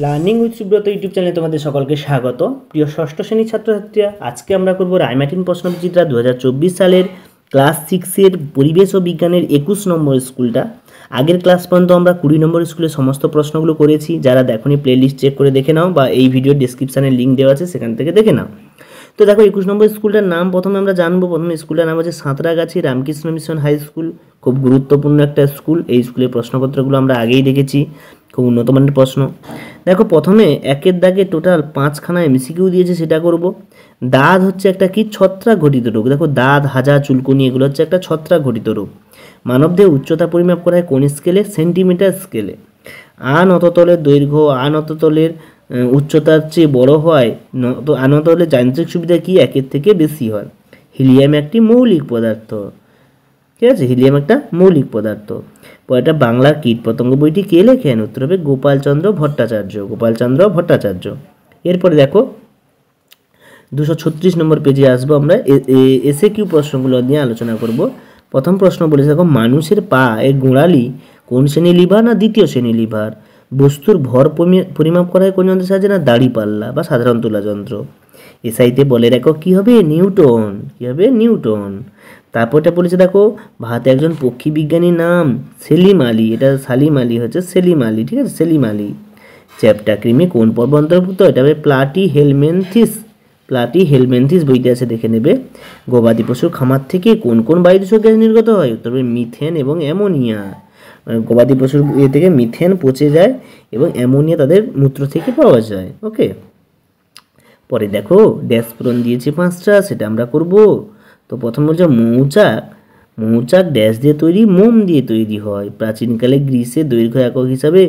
Learning with Subrata YouTube চ্যানেলে তোমাদের সকলকে স্বাগত। প্রিয় ষষ্ঠ শ্রেণীর ছাত্রছাত্রীরা, আজকে আমরা করব রায়মার্টিন প্রশ্নবিচিত্রা 2024 সালের ক্লাস 6-এর পরিবেশ ও বিজ্ঞানের 21 নম্বর স্কুলটা। আগের ক্লাস পর্যন্ত আমরা 20 নম্বর স্কুলের সমস্ত প্রশ্নগুলো করেছি। যারা দেখোনি প্লেলিস্ট চেক করে দেখে নাও, বা এই ভিডিওর ডিসক্রিপশানে লিঙ্ক দেওয়া আছে, সেখান থেকে দেখে নাও। তো দেখো 21 নম্বর স্কুলটার নাম প্রথমে আমরা জানবো। প্রথমে স্কুলটার নাম হচ্ছে Santragachi Ramakrishna Mission High School. খুব গুরুত্বপূর্ণ একটা স্কুল। এই স্কুলের প্রশ্নপত্রগুলো আমরা আগেই দেখেছি, খুব উন্নত মানের প্রশ্ন। দেখো প্রথমে একের দাগে টোটাল 5খানা এমসিকিউ দিয়েছে, সেটা করব। দাঁত হচ্ছে একটা কি ছত্রাক ঘটিত রোগ। দেখো দাঁত, হাজা, চুলকুনি এগুলো হচ্ছে একটা ছত্রাক ঘটিত রোগ। মানবদেহ উচ্চতা পরিমাপ করা হয় কোন স্কেলে? সেন্টিমিটার স্কেলে। আনততলের দৈর্ঘ্য আনততলের উচ্চতার চেয়ে বড় হয়, আনততলের যান্ত্রিক সুবিধা কি একের থেকে বেশি হয়? হিলিয়াম একটি মৌলিক পদার্থ। ঠিক আছে, হিলিয়াম একটা মৌলিক পদার্থ। পরেরটা বাংলার কীটপতঙ্গ বইটি কে লেখেন? উত্তর হবে গোপালচন্দ্র ভট্টাচার্য। গোপালচন্দ্র ভট্টাচার্য। এরপরে দেখো 236 নম্বর পেজে আসবো আমরা। এসে কিউ প্রশ্নগুলো নিয়ে আলোচনা করব। প্রথম প্রশ্ন বলেছে দেখো, মানুষের পা এর গোড়ালি কোন শ্রেণী লিভার না দ্বিতীয় শ্রেণী লিভার? বস্তুর ভর পরিমাপ করা হয় কোন যন্ত্রের সাহায্যে? না দাড়িপাল্লা বা সাধারণ তুলা যন্ত্র। এসআইতে বলের একক কী হবে? নিউটন। কী হবে? নিউটন। তারপরটা বলেছে দেখো, ভারতে একজন পক্ষী বিজ্ঞানীর নাম সেলিম আলী। এটা সালিম আলী হচ্ছে সেলিম আলী। ঠিক আছে, সেলিম আলী। চ্যাপ্টা কৃমি কোন পর্ব অন্তর্ভুক্ত? এটা হবে প্লাটি হেলমেন্থিস। প্লাটি হেলমেন্থিস বইতে আছে, দেখে নেবে। গবাদি পশুর খামার থেকে কোন কোন বায়ুদূষক গ্যাস নির্গত হয়? উত্তর হবে মিথেন এবং অ্যামোনিয়া। গবাদি পশুর থেকে মিথেন পচে যায় এবং অ্যামোনিয়া তাদের মূত্র থেকে পাওয়া যায়। ওকে, পরে দেখো ড্যাশ পূরণ দিয়েছে 5টা, সেটা আমরা করব। তো প্রথম বলছে মৌচাক। মৌচাক ড্যাশ দিয়ে তৈরি? মোম দিয়ে তৈরি হয়। প্রাচীনকালে গ্রিসের দৈর্ঘ্য একক হিসাবে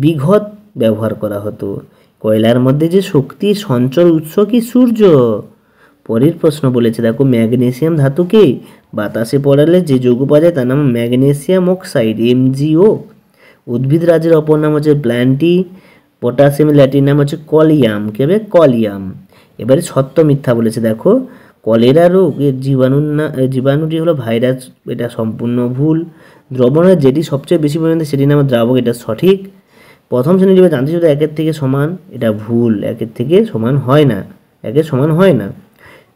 বিঘত ব্যবহার করা হতো। কয়লার মধ্যে যে শক্তি সঞ্চয় উৎস কি? সূর্য। পরের প্রশ্ন বলেছে দেখো, ম্যাগনেসিয়াম ধাতুকে বাতাসে পড়ালে যে যৌগ পাওয়া যায় তার নাম ম্যাগনেসিয়াম অক্সাইড, MgO। উদ্ভিদ রাজ্যের অপর নাম হচ্ছে প্ল্যান্টি। পটাশিয়ামের ল্যাটিন নাম হচ্ছে কলিয়াম। কী হবে? কলিয়াম। এবারে সত্য মিথ্যা বলেছে দেখো, কলেরা রোগের জীবাণুটি হলো ভাইরাস। এটা সম্পূর্ণ ভুল। দ্রবণের যেটি সবচেয়ে বেশি পরিমাণে সেটির নাম দ্রাবক। এটা সঠিক। প্রথম শ্রেণী লিভার যান্ত্রিক সুবিধা 1-এর থেকে সমান। এটা ভুল। 1-এর থেকে সমান হয় না। 1-এর সমান হয় না।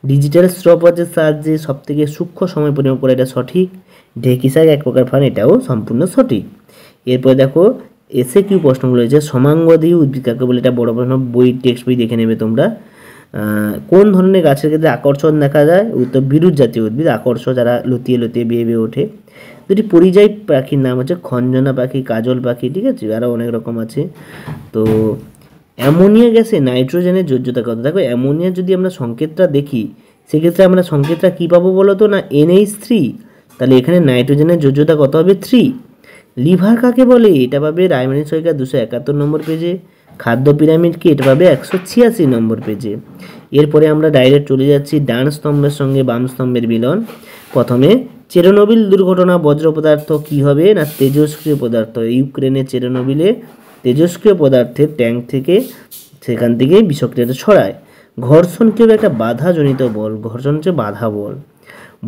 ডিজিটাল স্টপওয়াচের সাহায্যে সবথেকে সূক্ষ্ম সময় পরিমাপ করা। এটা সঠিক। ঢেকিসাক এক প্রকার ফান। এটাও সম্পূর্ণ সঠিক। এরপরে দেখো এসে কিউ প্রশ্নগুলো হয়েছে। সমাঙ্গদেহী উদ্ভিদ কাকে বলে? এটা বড় প্রশ্ন, বই টেক্সট বই দেখে নেবে তোমরা। কোন ধরনের গাছের ক্ষেত্রে আকর্ষণ দেখা যায়? উত্তর বিরুৎ জাতীয় উদ্ভিদ। আকর্ষণ যারা লতিয়ে লতিয়ে বেয়ে বেয়ে ওঠে। দুটি পরিযায়ী পাখির নাম হচ্ছে খঞ্জনা পাখি, কাজল পাখি। ঠিক আছে, আরও অনেক রকম আছে। তো অ্যামোনিয়া গ্যাসে নাইট্রোজেনের যোজ্যতা কত? দেখো অ্যামোনিয়ার যদি আমরা সংকেতটা দেখি, সেক্ষেত্রে আমরা সংকেতটা কী পাবো বলো তো? না NH3। তাহলে এখানে নাইট্রোজেনের যোজ্যতা কত হবে? 3। লিভার কাকে বলে? এটা পাবে রায়মার্টিন সরকার 271 নম্বর পেজে। খাদ্য পিরামিড কি? এটা পাবে 186 নম্বর পেজে। এরপরে আমরা ডাইরেক্ট চলে যাচ্ছি ডান স্তম্ভের সঙ্গে বাম স্তম্ভের মিলন। প্রথমে চেরনোবিল দুর্ঘটনা বজ্র পদার্থ কি হবে? না তেজস্ক্রিয় পদার্থ। ইউক্রেনের চেরনোবিলে তেজস্ক্রিয় পদার্থের ট্যাঙ্ক থেকে, সেখান থেকে বিষক্রিয়াটা ছড়ায়। ঘর্ষণ কি হবে? একটা বাধাজনিত বল। ঘর্ষণ হচ্ছে বাধা বল।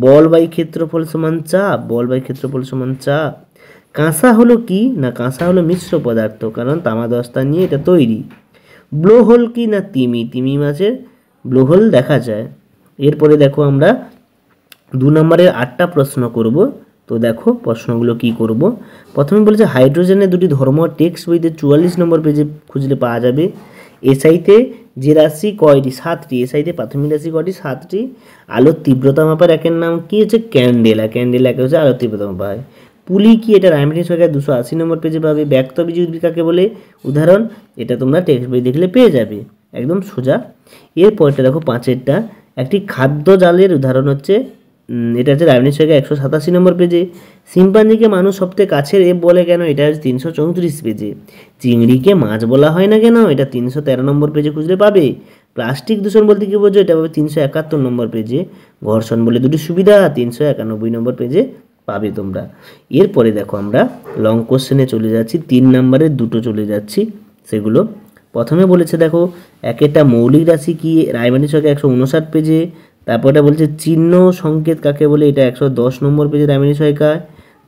বল বাই ক্ষেত্রফল সমান চাপ। বল বাই ক্ষেত্রফল সমান চাপ। কাঁসা হলো কি? না কাঁসা হলো মিশ্র পদার্থ, কারণ তামা দস্তা নিয়ে এটা তৈরি। ব্লোহোল কি? না তিমি। তিমি মাছের ব্লোহোল দেখা যায়। এরপরে দেখো আমরা 2 নম্বরের 8টা প্রশ্ন করব। তো দেখো প্রশ্নগুলো কি করব। প্রথমে বলেছে হাইড্রোজেনের দুটি ধর্ম। টেক্সট বইতে 44 নম্বর পেজে খুঁজলে পাওয়া যাবে। এসআইতে যে রাশি কয়টি? 7টি। এসআইতে প্রাথমিক রাশি কয়টি? 7টি। আলোর তীব্রতা মাপার একের নাম কি? হচ্ছে ক্যান্ডেলা। ক্যান্ডেলা একে হচ্ছে আলোর তীব্রতা মাপা হয়। পুলি কি? এটা রায়মার্টিন সরকার 280 নম্বর পেজে পাবে। ব্যক্তবীজী উদ্ভিদ কাকে বলে? উদাহরণ এটা তোমরা টেক্সট বই দেখলে পেয়ে যাবে, একদম সোজা। এরপরটা দেখো 5এরটা, একটি খাদ্য জালের উদাহরণ হচ্ছে এটা হচ্ছে রায়মার্টিন সরকার 187 নম্বর পেজে। শিম্পাঞ্জিকে মানুষ সবথেকে কাছের এপ বলে কেন? এটা হচ্ছে 334 পেজে। চিংড়িকে মাছ বলা হয় না কেন? এটা 313 নম্বর পেজে খুঁজলে পাবে। প্লাস্টিক দূষণ বলতে কি বোঝো? এটা পাবে 371 নম্বর পেজে। ঘর্ষণ বলে দুটি সুবিধা 391 নম্বর পেজে পাবে তোমরা। এরপরে দেখো আমরা লং কোশ্চেনে চলে যাচ্ছি। 3 নম্বরের দুটো চলে যাচ্ছি, সেগুলো প্রথমে বলেছে দেখো একটা মৌলিক রাশি কি? রায়মার্টিন সরকার 159 পেজে। তারপরটা বলছে চিহ্ন সংকেত কাকে বলে? এটা 110 নম্বর পেজে রায়মার্টিন সরকার।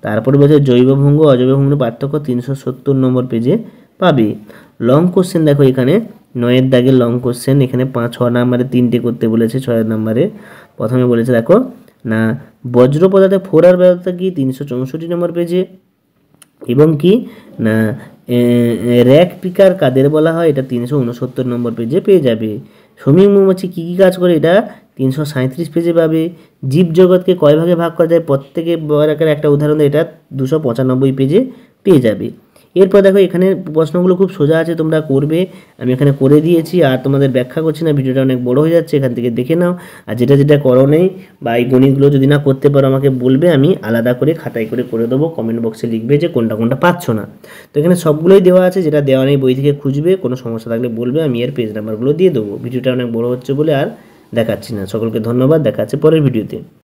তারপরে বলছে জৈব ভঙ্গ অজৈব ভঙ্গের পার্থক্য 370 নম্বর পেজে পাবে। লং কোশ্চেন দেখো এখানে 9 দাগের লং কোশ্চেন, এখানে 6 নম্বরে 3টে করতে বলেছে। 6 নম্বরে প্রথমে বলেছে দেখো না বজ্র পদার্থে ফোরার ব্যবস্থা কি 364 নম্বর পেজে, এবং কি না র্যাক পিকার কাদের বলা হয়, এটা 369 নম্বর পেজে পেয়ে যাবে। শ্রমিক মৌমাছি কী কী কাজ করে, এটা 337 পেজে পাবে। জীবজগৎকে কয় ভাগে ভাগ করা যায়, প্রত্যেকে বরাকার একটা উদাহরণ দেয়, এটা 295 পেজে পেয়ে যাবে। এরপর দেখো এখানে প্রশ্নগুলো খুব সোজা আছে, তোমরা করবে, আমি এখানে করে দিয়েছি আর তোমাদের ব্যাখ্যা করছি না, ভিডিওটা অনেক বড় হয়ে যাচ্ছে, এখান থেকে দেখে নাও। আর যেটা যেটা করো নেই বা এই গণিতগুলো যদি না করতে পারো আমাকে বলবে, আমি আলাদা করে খাতায় করে দেবো, কমেন্ট বক্সে লিখবে যে কোনটা কোনটা পাচ্ছ না। তো এখানে সবগুলোই দেওয়া আছে, যেটা দেওয়া নেই বই থেকে খুঁজবে, কোনো সমস্যা থাকলে বলবে, আমি এর পেজ নাম্বারগুলো দিয়ে দেবো। ভিডিওটা অনেক বড় হচ্ছে বলে আর দেখাচ্ছি না। সকলকে ধন্যবাদ, দেখা যাচ্ছে পরের ভিডিওতে।